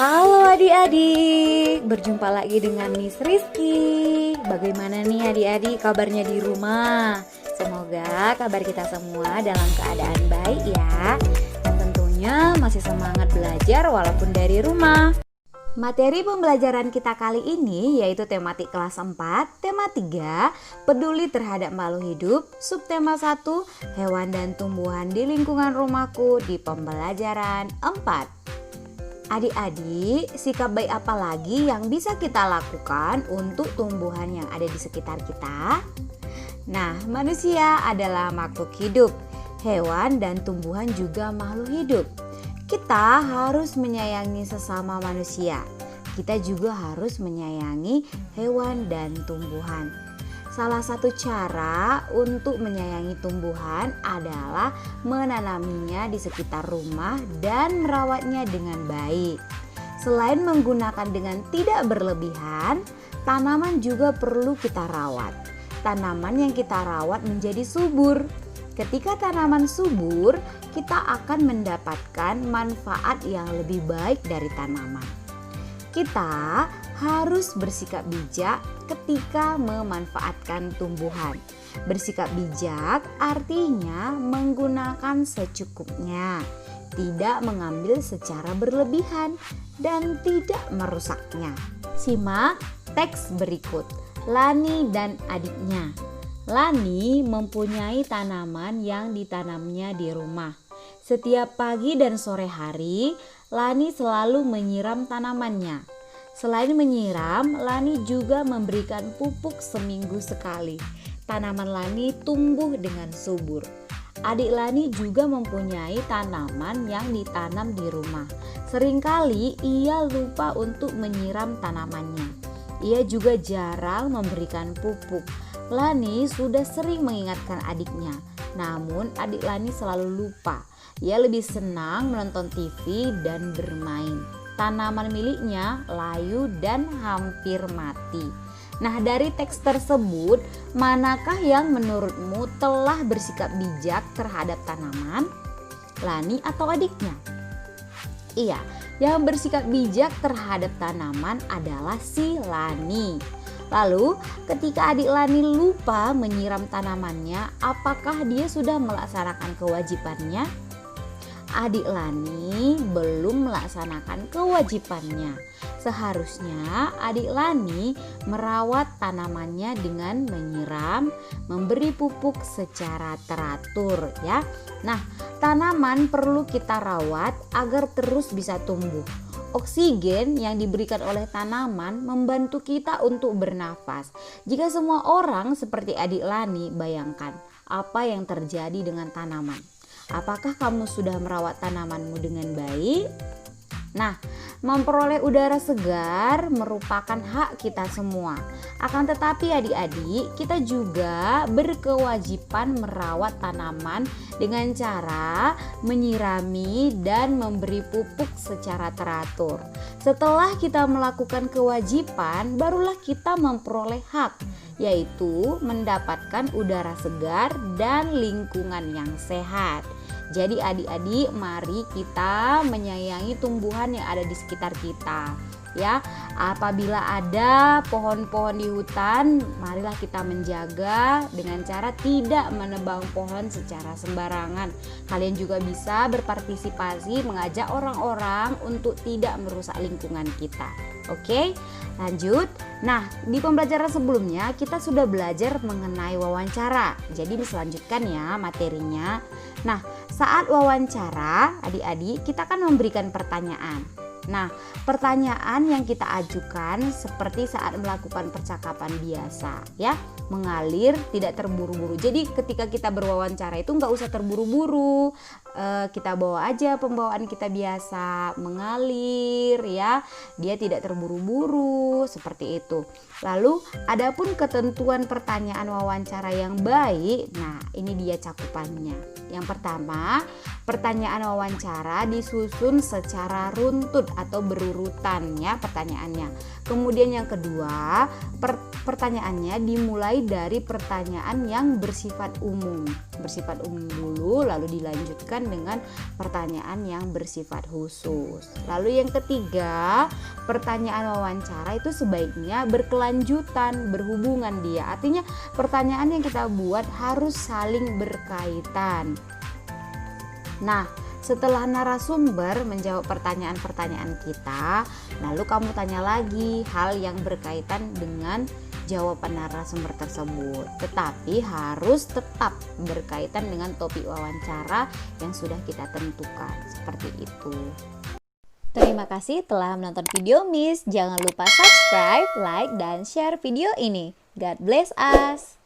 Halo adik-adik, berjumpa lagi dengan Miss Rizky. Bagaimana nih adik-adik kabarnya di rumah? Semoga kabar kita semua dalam keadaan baik ya. Dan tentunya masih semangat belajar walaupun dari rumah. Materi pembelajaran kita kali ini yaitu tematik kelas 4, tema 3, peduli terhadap makhluk hidup, subtema 1, hewan dan tumbuhan di lingkungan rumahku di pembelajaran 4. Adik-adik, sikap baik apa lagi yang bisa kita lakukan untuk tumbuhan yang ada di sekitar kita? Nah, manusia adalah makhluk hidup, hewan dan tumbuhan juga makhluk hidup. Kita harus menyayangi sesama manusia. Kita juga harus menyayangi hewan dan tumbuhan. Salah satu cara untuk menyayangi tumbuhan adalah menanaminya di sekitar rumah dan merawatnya dengan baik. Selain menggunakan dengan tidak berlebihan, tanaman juga perlu kita rawat. Tanaman yang kita rawat menjadi subur. Ketika tanaman subur, kita akan mendapatkan manfaat yang lebih baik dari tanaman. Kita harus bersikap bijak ketika memanfaatkan tumbuhan. Bersikap bijak artinya menggunakan secukupnya, tidak mengambil secara berlebihan, dan tidak merusaknya. Simak teks berikut, Lani dan adiknya. Lani mempunyai tanaman yang ditanamnya di rumah. Setiap pagi dan sore hari, Lani selalu menyiram tanamannya. Selain menyiram, Lani juga memberikan pupuk seminggu sekali. Tanaman Lani tumbuh dengan subur. Adik Lani juga mempunyai tanaman yang ditanam di rumah. Seringkali ia lupa untuk menyiram tanamannya. Ia juga jarang memberikan pupuk. Lani sudah sering mengingatkan adiknya, namun adik Lani selalu lupa. Ia lebih senang menonton TV dan bermain. Tanaman miliknya layu dan hampir mati. Nah, dari teks tersebut, manakah yang menurutmu telah bersikap bijak terhadap tanaman? Lani atau adiknya? Iya, yang bersikap bijak terhadap tanaman adalah si Lani. Lalu, ketika adik Lani lupa menyiram tanamannya, apakah dia sudah melaksanakan kewajibannya? Adik Lani belum melaksanakan kewajibannya. Seharusnya adik Lani merawat tanamannya dengan menyiram, memberi pupuk secara teratur ya. Nah, tanaman perlu kita rawat agar terus bisa tumbuh. Oksigen yang diberikan oleh tanaman membantu kita untuk bernafas. Jika semua orang seperti adik Lani, bayangkan apa yang terjadi dengan tanaman. Apakah kamu sudah merawat tanamanmu dengan baik? Nah, memperoleh udara segar merupakan hak kita semua. Akan tetapi adik-adik, kita juga berkewajiban merawat tanaman dengan cara menyirami dan memberi pupuk secara teratur. Setelah kita melakukan kewajiban, barulah kita memperoleh hak, yaitu mendapatkan udara segar dan lingkungan yang sehat. Jadi adik-adik, mari kita menyayangi tumbuhan yang ada di sekitar kita. Ya, apabila ada pohon-pohon di hutan, marilah kita menjaga dengan cara tidak menebang pohon secara sembarangan. Kalian juga bisa berpartisipasi mengajak orang-orang untuk tidak merusak lingkungan kita. Oke, lanjut. Nah, di pembelajaran sebelumnya kita sudah belajar mengenai wawancara. Jadi diselanjutkan ya materinya. Nah, saat wawancara, adik-adik, kita akan memberikan pertanyaan. Nah, pertanyaan yang kita ajukan seperti saat melakukan percakapan biasa ya, mengalir, tidak terburu-buru. Jadi ketika kita berwawancara itu nggak usah terburu-buru, kita bawa aja pembawaan kita biasa, mengalir ya, dia tidak terburu-buru seperti itu. Lalu adapun ketentuan pertanyaan wawancara yang baik, nah ini dia cakupannya. Yang pertama, pertanyaan wawancara disusun secara runtut. atau berurutan ya pertanyaannya. Kemudian yang kedua, pertanyaannya dimulai dari pertanyaan yang bersifat umum. Bersifat umum dulu, lalu dilanjutkan dengan pertanyaan yang bersifat khusus. Lalu yang ketiga, pertanyaan wawancara itu sebaiknya berkelanjutan, berhubungan dia. Artinya pertanyaan yang kita buat harus saling berkaitan. Nah, setelah narasumber menjawab pertanyaan-pertanyaan kita, lalu kamu tanya lagi hal yang berkaitan dengan jawaban narasumber tersebut. Tetapi harus tetap berkaitan dengan topik wawancara yang sudah kita tentukan. Seperti itu. Terima kasih telah menonton video Miss. Jangan lupa subscribe, like, dan share video ini. God bless us.